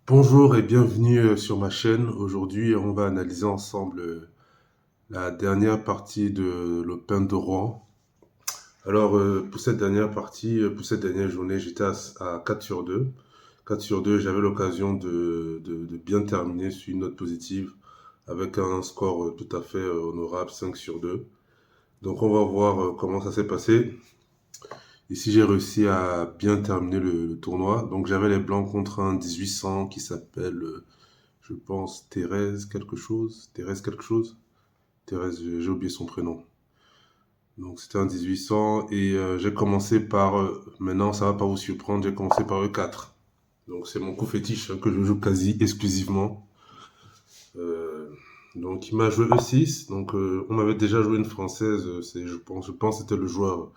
Bonjour et bienvenue sur ma chaîne. Aujourd'hui, on va analyser ensemble la dernière partie de l'Open de Rouen. Alors, pour cette dernière partie, pour cette dernière journée, j'étais à 4 sur 2. 4 sur 2, j'avais l'occasion de bien terminer sur une note positive avec un score tout à fait honorable, 5 sur 2. Donc, on va voir comment ça s'est passé. Ici, j'ai réussi à bien terminer le tournoi. Donc, j'avais les blancs contre un 1800 qui s'appelle je pense Thérèse quelque chose. Thérèse quelque chose. Thérèse, j'ai oublié son prénom. Donc c'était en 1800 et j'ai commencé par, maintenant ça va pas vous surprendre, j'ai commencé par E4. Donc c'est mon coup fétiche hein, que je joue quasi exclusivement. Euh, donc il m'a joué E6, donc on m'avait déjà joué une française, je pense que c'était le joueur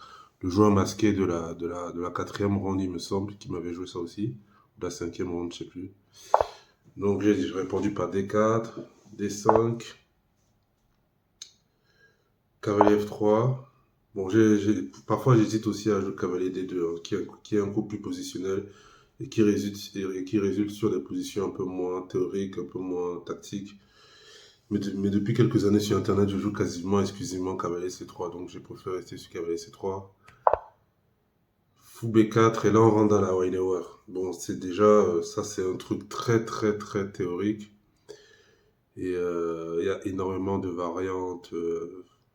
masqué de la quatrième ronde, il me semble, qui m'avait joué ça aussi, ou la cinquième ronde, je sais plus. Donc j'ai répondu par D4, D5, cavalier F3. Bon, parfois j'hésite aussi à jouer cavalier D2, hein, qui est un coup plus positionnel et qui résulte sur des positions un peu moins théoriques, un peu moins tactiques. Mais depuis quelques années sur Internet, je joue quasiment exclusivement cavalier C3, donc j'ai préféré rester sur cavalier C3. Fou B4, et là on rentre dans la Weidenauer. Bon, c'est déjà, ça c'est un truc très très très théorique. Et il y a énormément de variantes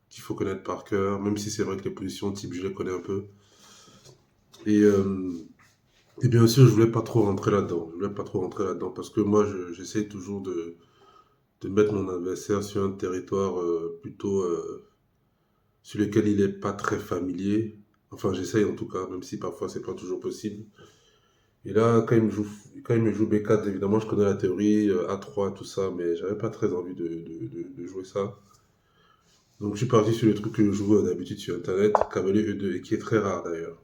qu'il faut connaître par cœur, même si c'est vrai que les positions type, je les connais un peu. Et, euh, et bien sûr, je voulais pas trop rentrer là-dedans. Je voulais pas trop rentrer là-dedans parce que moi, j'essaie toujours de mettre mon adversaire sur un territoire plutôt sur lequel il est pas très familier. Enfin, j'essaye en tout cas, même si parfois c'est pas toujours possible. Et là, quand il me joue B4, évidemment, je connais la théorie, A3, tout ça, mais j'avais pas très envie de jouer ça. Donc je suis parti sur le truc que je joue d'habitude sur Internet, cavalier E2, et qui est très rare d'ailleurs.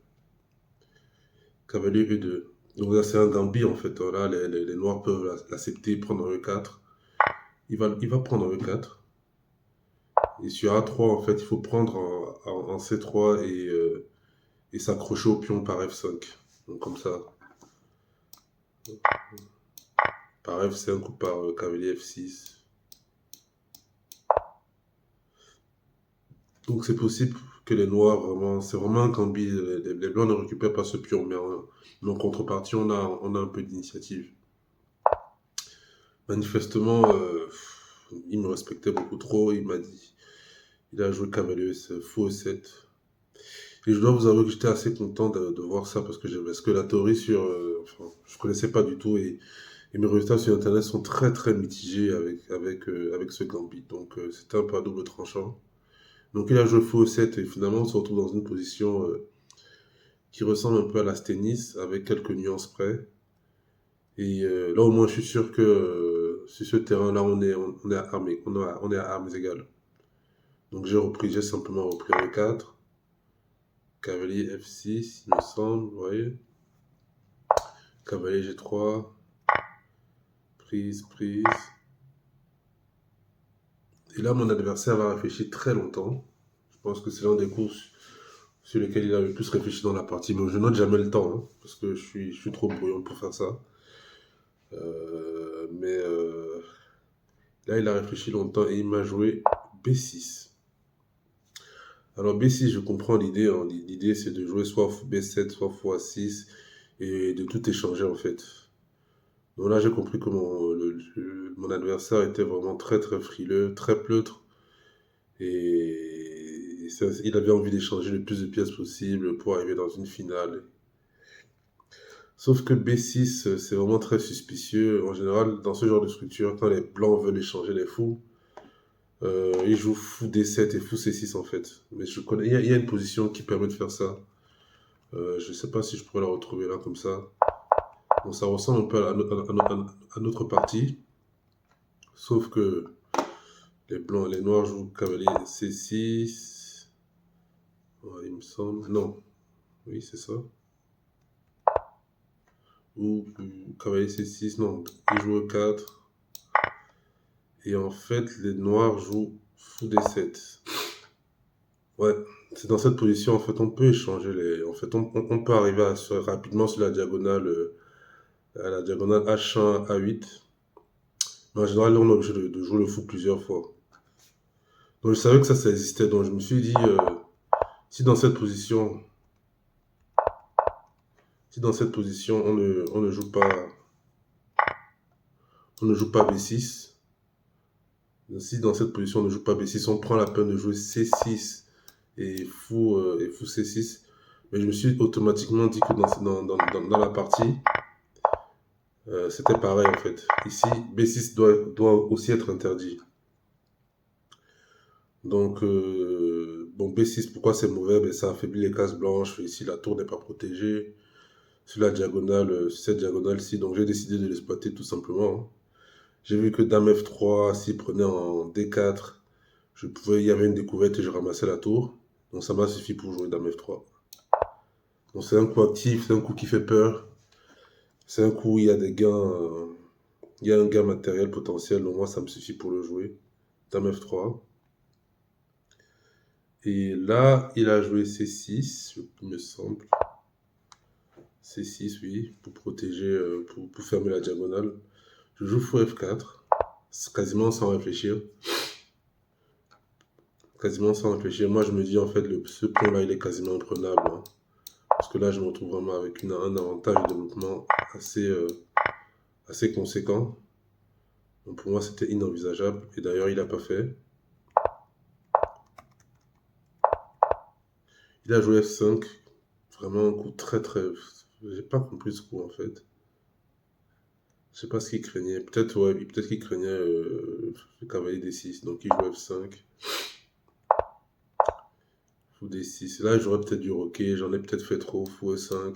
Cavalier E2. Donc là c'est un gambit en fait. Là les noirs peuvent l'accepter, prendre un E4. Il va prendre un E4. Et sur A3 en fait il faut prendre en C3 et s'accrocher au pion par F5. Donc comme ça. Par F5 ou par cavalier F6. Donc c'est possible que les noirs vraiment, c'est vraiment un gambit. Les blancs ne récupèrent pas ce pion, mais en contrepartie on a un peu d'initiative. Manifestement, il me respectait beaucoup trop. Il m'a dit, il a joué cavalier fou 7. Et je dois vous avouer que j'étais assez content de voir ça parce que la théorie enfin, je connaissais pas du tout et mes résultats sur Internet sont très très mitigés avec ce gambit. Donc c'était un peu à double tranchant. Donc il a joué fou 7 et finalement on se retrouve dans une position qui ressemble un peu à l'as tennis avec quelques nuances près. Et là au moins je suis sûr que sur ce terrain-là on est à armes, on est à armes égales. Donc j'ai simplement repris E4, cavalier F6, il me semble, vous voyez. Cavalier G3, prise, prise. Et là, mon adversaire va réfléchir très longtemps. Je pense que c'est l'un des courses sur lesquels il a le plus réfléchi dans la partie. Mais je note jamais le temps, hein, parce que je suis trop brouillon pour faire ça. Mais là, il a réfléchi longtemps et il m'a joué B6. Alors B6, je comprends l'idée, hein. L'idée, c'est de jouer soit B7, soit x6 et de tout échanger en fait. Donc là, j'ai compris que mon adversaire était vraiment très très frileux, très pleutre. Et il avait envie d'échanger le plus de pièces possible pour arriver dans une finale. Sauf que B6, c'est vraiment très suspicieux. En général, dans ce genre de structure, quand les blancs veulent échanger les fous, ils jouent fou D7 et fou C6 en fait. Mais je connais, il y a une position qui permet de faire ça. Je ne sais pas si je pourrais la retrouver là comme ça. Bon, ça ressemble un peu à notre partie. Sauf que les noirs jouent cavalier C6. Ouais, il me semble. Non. Oui, c'est ça. Ou cavalier C6. Non. Ils jouent E4. Et en fait, les noirs jouent fou D7. Ouais. C'est dans cette position, en fait, on peut échanger les. En fait, on peut arriver rapidement sur la diagonale à la diagonale H1, A8. Mais en général, on est obligé de jouer le fou plusieurs fois. Donc je savais que ça existait. Donc je me suis dit, si dans cette position, si dans cette position, on ne joue pas, on ne joue pas B6, si dans cette position on ne joue pas B6, on prend la peine de jouer C6 et fou C6. Mais je me suis automatiquement dit que dans la partie, c'était pareil en fait. Ici, B6 doit aussi être interdit. Donc, bon, B6, pourquoi c'est mauvais? Ben, ça affaiblit les cases blanches. Ici, la tour n'est pas protégée. Sur la diagonale, sur cette diagonale-ci, donc j'ai décidé de l'exploiter tout simplement, hein. J'ai vu que Dame F3, s'il prenait en D4, il y avait une découverte et je ramassais la tour. Donc ça m'a suffi pour jouer Dame F3. Donc c'est un coup actif, c'est un coup qui fait peur. C'est un coup où il y a des gains, il y a un gain matériel potentiel. Donc moi, ça me suffit pour le jouer. Dame F3. Et là, il a joué C6, il me semble. C6, oui, pour protéger, pour fermer la diagonale. Je joue fou F4, quasiment sans réfléchir. Quasiment sans réfléchir. Moi, je me dis, en fait, ce pion-là, il est quasiment imprenable, hein. Parce que là, je me retrouve vraiment avec un avantage de développement assez conséquent. Donc pour moi, c'était inenvisageable. Et d'ailleurs, il n'a pas fait. Il a joué F5. Vraiment un coup très très... J'ai pas compris ce coup, en fait. Je sais pas ce qu'il craignait. Peut-être ouais, peut-être qu'il craignait le cavalier D6. Donc il joue F5. Fou D6. Là, j'aurais peut-être dû roquer. J'en ai peut-être fait trop. Fou E5.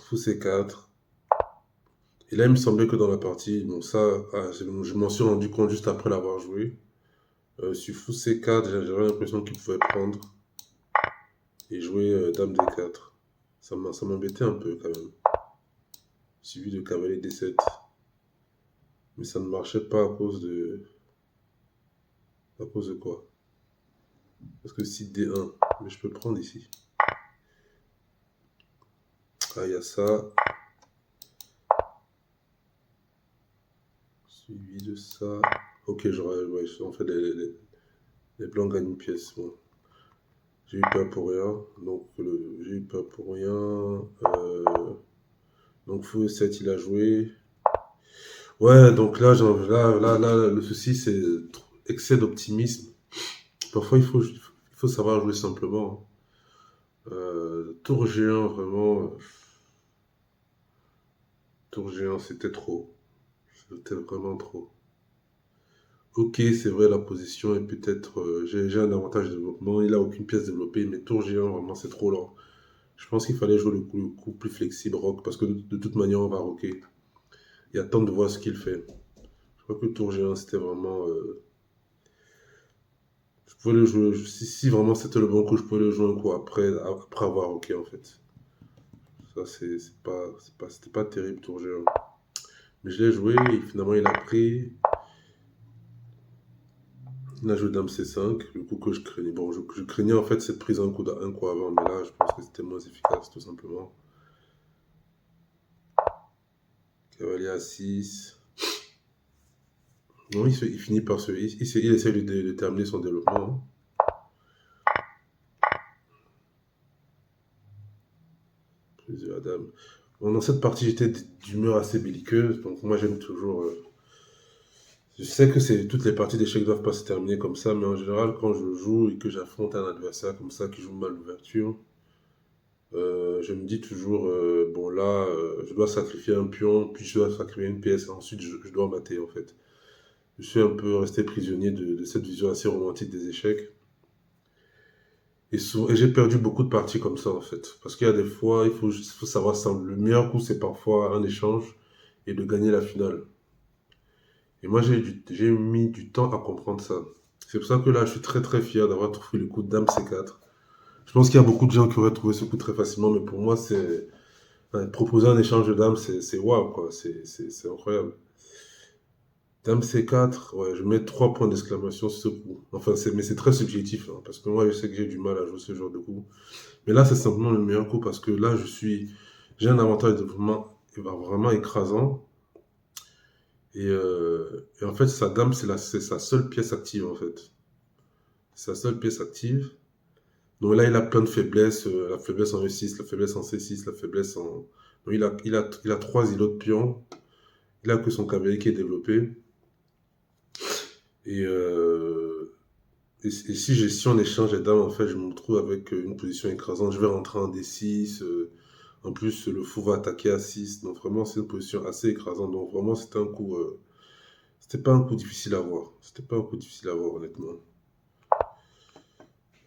Fou C4. Et là, il me semblait que dans la partie, bon ça, je m'en suis rendu compte juste après l'avoir joué. Sur Fou C4, j'avais l'impression qu'il pouvait prendre et jouer Dame D4. Ça m'embêtait un peu quand même. Suivi de cavalier D7. Mais ça ne marchait pas à cause de... À cause de quoi? Parce que si D1, mais je peux prendre ici. Ah, il y a ça. Suivi de ça. Ok, ouais, en fait, les blancs gagnent une pièce. Bon. J'ai eu peur pour rien. Donc, j'ai eu peur pour rien. Donc, fou E7, il a joué. Ouais, donc là, le souci, c'est excès d'optimisme. Parfois, il faut savoir jouer simplement. Tour géant, vraiment. Tour géant, c'était trop. C'était vraiment trop. Ok, c'est vrai, la position est peut-être. J'ai un avantage de développement. Il a aucune pièce développée, mais tour géant, vraiment, c'est trop lent. Je pense qu'il fallait jouer le coup plus flexible rock, parce que de toute manière, on va rocker. Il y a temps de voir ce qu'il fait. Je crois que tour géant, c'était vraiment. Je pouvais le jouer. Si vraiment c'était le bon coup, je pouvais le jouer un coup après avoir rocké, en fait. Ça, c'était pas terrible, tour géant. Mais je l'ai joué, et finalement, il a pris. Il a joué Dame C5, le coup que je craignais. Bon, je craignais en fait cette prise un coup avant, mais là, je pense que c'était moins efficace, tout simplement. Cavalier A6. Non, il finit par se. Il essaie de terminer son développement, hein. Prise de la dame. Bon, dans cette partie, j'étais d'humeur assez belliqueuse, donc moi, j'aime toujours. Je sais que toutes les parties d'échecs doivent pas se terminer comme ça, mais en général, quand je joue et que j'affronte un adversaire comme ça qui joue mal l'ouverture, je me dis toujours, bon là, je dois sacrifier un pion, puis je dois sacrifier une pièce, et ensuite je dois mater en fait. Je suis un peu resté prisonnier de cette vision assez romantique des échecs. Et j'ai perdu beaucoup de parties comme ça en fait. Parce qu'il y a des fois, il faut savoir ça. Le meilleur coup, c'est parfois un échange et de gagner la finale. Et moi, j'ai mis du temps à comprendre ça. C'est pour ça que là, je suis très très fier d'avoir trouvé le coup de Dame C4. Je pense qu'il y a beaucoup de gens qui auraient trouvé ce coup très facilement, mais pour moi, proposer un échange de dames, c'est waouh, quoi. C'est incroyable. Dame C4, ouais, je mets 3 points d'exclamation sur ce coup. Enfin, mais c'est très subjectif, hein, parce que moi, je sais que j'ai du mal à jouer ce genre de coup. Mais là, c'est simplement le meilleur coup parce que là, j'ai un avantage de vraiment écrasant. Et en fait, sa dame, c'est sa seule pièce active, en fait. C'est sa seule pièce active. Donc là, il a plein de faiblesses. La faiblesse en E6, la faiblesse en C6, la faiblesse en... Donc il a 3 îlots de pion. Il a que son cavalier qui est développé. Et, euh, et si on échange les dames, en fait, je me retrouve avec une position écrasante. Je vais rentrer en D6. En plus, le fou va attaquer à 6. Donc vraiment, c'est une position assez écrasante. Donc vraiment, c'était un coup... c'était pas un coup difficile à voir. C'était pas un coup difficile à voir, honnêtement.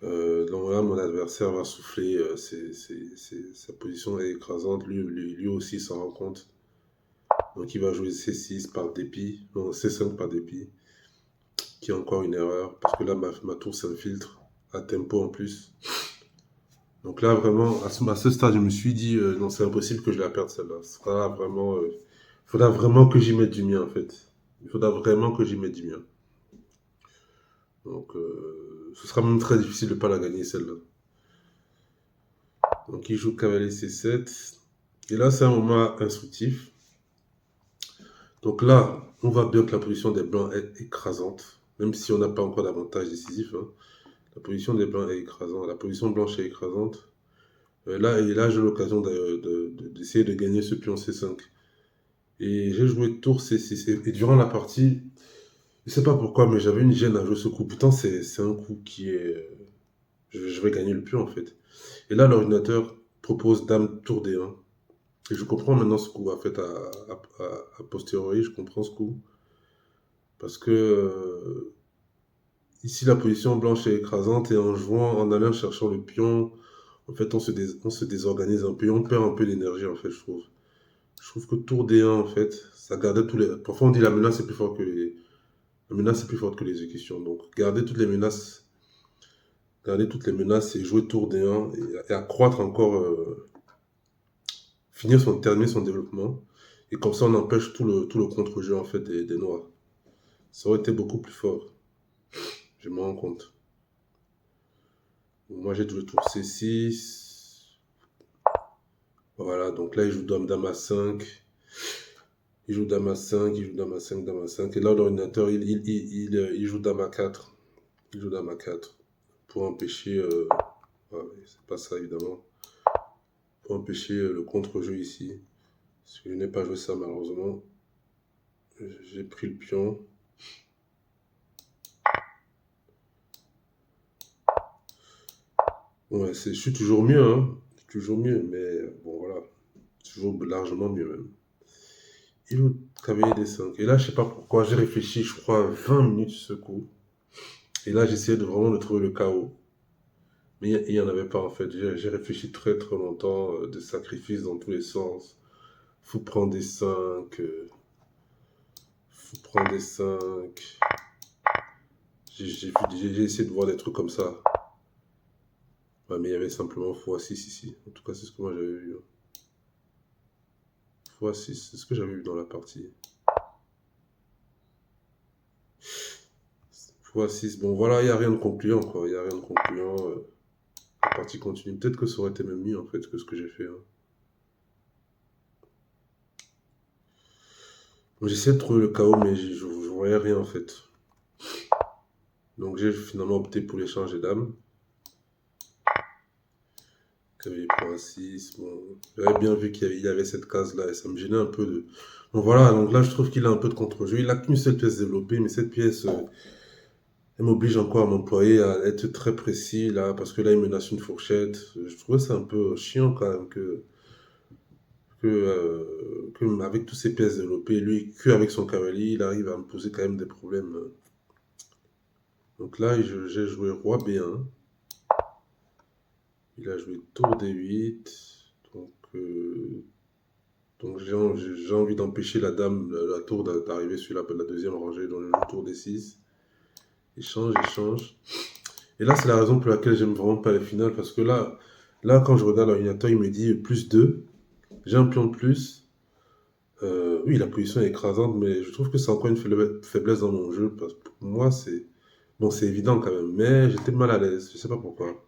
Donc là, mon adversaire va souffler. Sa position est écrasante. Lui aussi s'en rend compte. Donc il va jouer C6 par dépit. Non, C5 par dépit. Qui est encore une erreur. Parce que là, ma tour s'infiltre. À tempo en plus. Donc là, vraiment, à ce stade, je me suis dit, non, c'est impossible que je la perde celle-là. Il faudra vraiment que j'y mette du mien, en fait. Il faudra vraiment que j'y mette du mien. Donc, ce sera même très difficile de ne pas la gagner, celle-là. Donc, il joue cavalier C7. Et là, c'est un moment instructif. Donc là, on voit bien que la position des blancs est écrasante. Même si on n'a pas encore d'avantage décisif, hein. La position des blancs est écrasante. La position blanche est écrasante. Là, j'ai l'occasion d'essayer de gagner ce pion C5. Et j'ai joué tour C6. Et durant la partie, je sais pas pourquoi, mais j'avais une gêne à jouer ce coup. Pourtant, c'est un coup qui est. Je vais gagner le pion, en fait. Et là, l'ordinateur propose dame tour D1. Et je comprends maintenant ce coup. En fait, à posteriori, je comprends ce coup. Parce que ici, la position blanche est écrasante. Et en allant cherchant le pion, en fait, on se désorganise un peu. Et on perd un peu d'énergie, en fait, je trouve. Je trouve que tour D1, en fait, ça gardait tous les. Parfois, on dit la menace est plus forte que les. La menace est plus forte que l'exécution. Donc, garder toutes les menaces et jouer tour D1 et accroître encore, terminer son développement. Et comme ça, on empêche tout le contre-jeu en fait des noirs. Ça aurait été beaucoup plus fort, je me rends compte. Moi, j'ai joué tour C6. Voilà, donc là, il joue dame à 5. Il joue dame à 5, il joue dame à 5, dame à 5. Et là, l'ordinateur, il joue dame à 4. Il joue dame à 4 pour empêcher. Ouais, c'est pas ça, évidemment. Pour empêcher le contre-jeu ici. Parce que je n'ai pas joué ça, malheureusement. J'ai pris le pion. Ouais, je suis toujours mieux, hein. Je suis toujours mieux, mais bon, voilà. Toujours largement mieux, même. Il joue cavalier D5. Et là, je sais pas pourquoi, j'ai réfléchi, je crois, 20 minutes ce coup. Et là, j'essayais vraiment de trouver le chaos. Mais il n'y en avait pas, en fait. J'ai réfléchi très, très longtemps, de sacrifices dans tous les sens. Faut prendre des 5. Faut prendre des 5. J'ai essayé de voir des trucs comme ça. Ouais, mais il y avait simplement x6 ici. En tout cas, c'est ce que moi j'avais vu, hein. x6, c'est ce que j'avais vu dans la partie. x6, bon voilà, il n'y a rien de concluant, quoi. Il n'y a rien de concluant. La partie continue. Peut-être que ça aurait été même mieux, en fait, que ce que j'ai fait, hein. J'essaie de trouver le chaos, mais je voyais rien, en fait. Donc j'ai finalement opté pour l'échange des dames. Cavalier prend 6. Bon, j'avais bien vu qu'il y avait cette case-là et ça me gênait un peu de. Donc voilà, donc là je trouve qu'il a un peu de contre-jeu. Il a qu'une seule pièce développée, mais cette pièce, elle m'oblige encore à m'employer, à être très précis là, parce que là il menace une fourchette. Je trouvais ça un peu chiant quand même que avec toutes ces pièces développées, lui, qu'avec son cavalier, il arrive à me poser quand même des problèmes. Donc là, j'ai joué roi B1. Il a joué tour D8. Donc, j'ai envie d'empêcher la dame, la tour d'arriver sur la deuxième rangée. Donc je joue tour D6. Échange, échange. Et là, c'est la raison pour laquelle j'aime vraiment pas les finales. Parce que là quand je regarde l'ordinateur, il me dit plus 2. J'ai un pion de plus. Oui, la position est écrasante, mais je trouve que c'est encore une faiblesse dans mon jeu. Parce que pour moi, c'est bon, c'est évident quand même, mais j'étais mal à l'aise. Je sais pas pourquoi.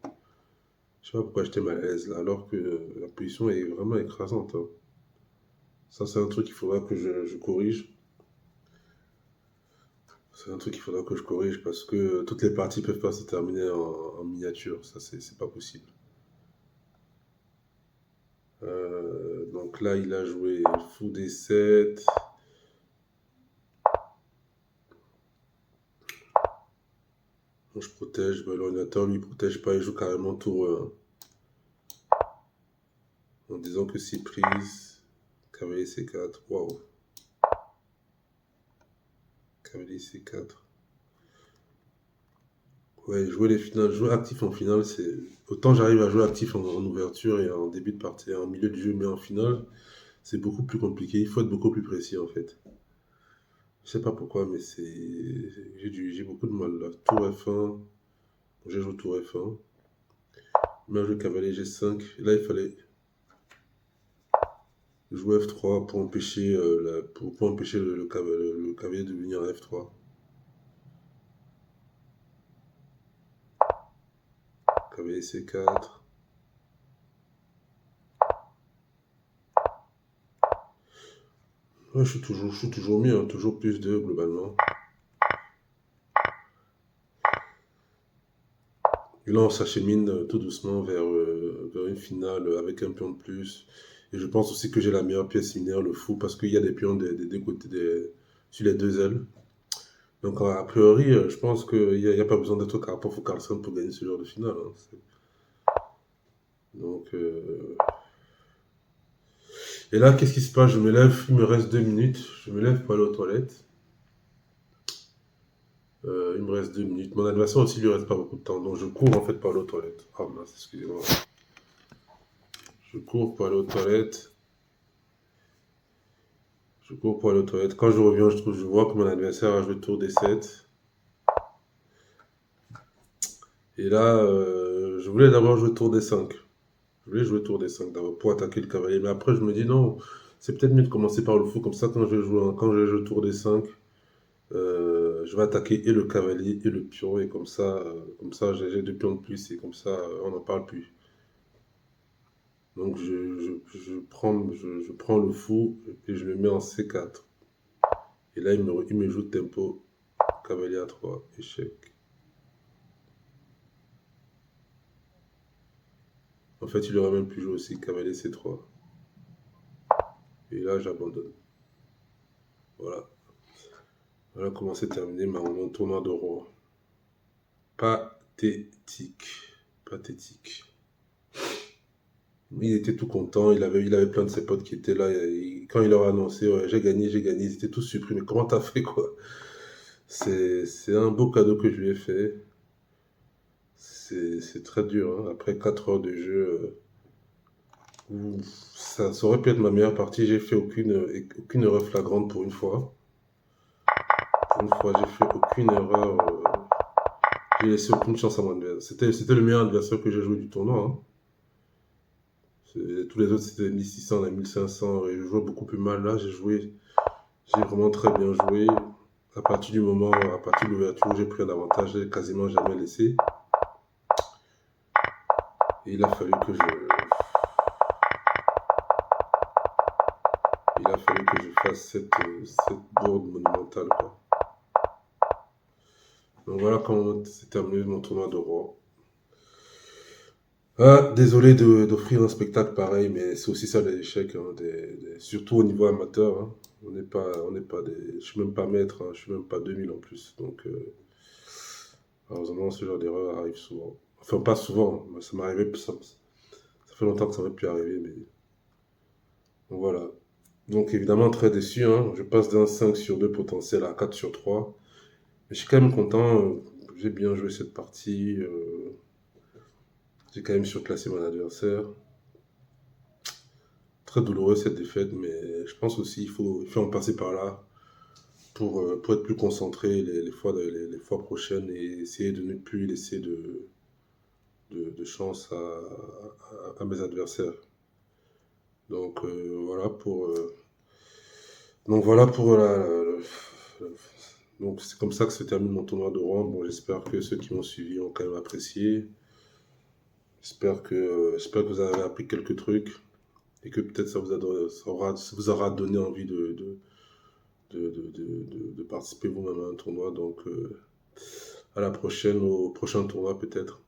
Je sais pas pourquoi j'étais mal à l'aise là, alors que la position est vraiment écrasante, hein. Ça, c'est un truc qu'il faudra que je corrige. C'est un truc qu'il faudra que je corrige parce que toutes les parties peuvent pas se terminer en miniature. Ça, c'est pas possible. Donc là, il a joué fou D7. Moi, je protège. Bah, l'ordinateur, lui, protège pas. Il joue carrément tour 1. En disant que c'est prise. Cavalier C4. Waouh. Cavalier C4. Ouais, jouer les finales, jouer actif en finale, c'est. Autant j'arrive à jouer actif en ouverture et en début de partie, en milieu de jeu, mais en finale, c'est beaucoup plus compliqué. Il faut être beaucoup plus précis en fait. Je sais pas pourquoi, mais c'est. J'ai beaucoup de mal là. Tour F1. J'ai joué tour F1. Là, joué cavalier G5. Et là, il fallait jouer F3 pour empêcher, pour empêcher le cavalier de venir à F3. Cavalier C4. Ouais, je suis toujours mieux, hein, toujours plus de globalement. Et là, on s'achemine tout doucement vers une finale avec un pion de plus. Et je pense aussi que j'ai la meilleure pièce linéaire, le fou, parce qu'il y a des pions des deux côtés, sur les deux ailes. Donc, a priori, je pense qu'il n'y a pas besoin d'être Karpov ou Carlsen pour gagner ce genre de finale, hein. Donc, et là, qu'est-ce qui se passe? Je me lève, il me reste 2 minutes. Je me lève pour aller aux toilettes. Il me reste 2 minutes. Mon adversaire aussi, il lui reste pas beaucoup de temps. Donc, je cours en fait pour aller aux toilettes. Ah mince, excusez-moi. Je cours pour aller aux toilettes. Je cours pour aller aux toilettes. Quand je reviens, je vois que mon adversaire a joué tour D7. Et là, je voulais d'abord jouer tour D5. Je voulais jouer tour D5 d'abord pour attaquer le cavalier. Mais après, je me dis non, c'est peut-être mieux de commencer par le fou. Comme ça, quand je joue tour D5, je vais attaquer et le cavalier et le pion. Et comme ça j'ai 2 pions de plus. Et comme ça, on n'en parle plus. Donc, je prends le fou et je le mets en C4. Et là, il me joue tempo, cavalier A3, échec. En fait, il aurait même pu jouer aussi cavalier C3. Et là, j'abandonne. Voilà. Voilà comment s'est terminé mon tournoi de roi. Pathétique. Pathétique. Il était tout content. Il avait plein de ses potes qui étaient là. Quand il leur a annoncé, ouais, j'ai gagné, ils étaient tous surpris. Mais comment t'as fait, quoi? C'est un beau cadeau que je lui ai fait. C'est très dur, hein. Après 4 heures de jeu, ça aurait pu être ma meilleure partie. J'ai fait aucune erreur flagrante pour une fois. Pour une fois, j'ai fait aucune erreur. J'ai laissé aucune chance à mon adversaire. C'était le meilleur adversaire que j'ai joué du tournoi, hein. Tous les autres, c'était 1600, on a 1500. Et je jouais beaucoup plus mal. Là, j'ai vraiment très bien joué. À partir de l'ouverture où j'ai pris un avantage, j'ai quasiment jamais laissé. Et il a fallu que je fasse cette bourde monumentale, quoi. Donc voilà comment s'est terminé mon tournoi de roi. Ah, désolé d'offrir un spectacle pareil, mais c'est aussi ça les échecs, hein, surtout au niveau amateur, hein. On n'est pas des, je suis même pas maître, hein, je suis même pas 2000 en plus. Donc, heureusement, ce genre d'erreur arrive souvent. Enfin, pas souvent, mais ça m'arrivait, ça fait longtemps que ça m'est plus arrivé, mais donc voilà. Donc évidemment, très déçu, hein. Je passe d'un 5 sur 2 potentiel à 4 sur 3. Mais je suis quand même content, j'ai bien joué cette partie. J'ai quand même surclassé mon adversaire. Très douloureux cette défaite, mais je pense aussi il faut en passer par là pour être plus concentré les fois prochaines et essayer de ne plus laisser de chance à mes adversaires. Donc voilà pour Donc voilà pour donc c'est comme ça que se termine mon tournoi de Rouen. Bon, j'espère que ceux qui m'ont suivi ont quand même apprécié. J'espère que vous avez appris quelques trucs et que peut-être ça vous aura donné envie de participer vous-même à un tournoi. Donc à la prochaine, au prochain tournoi peut-être.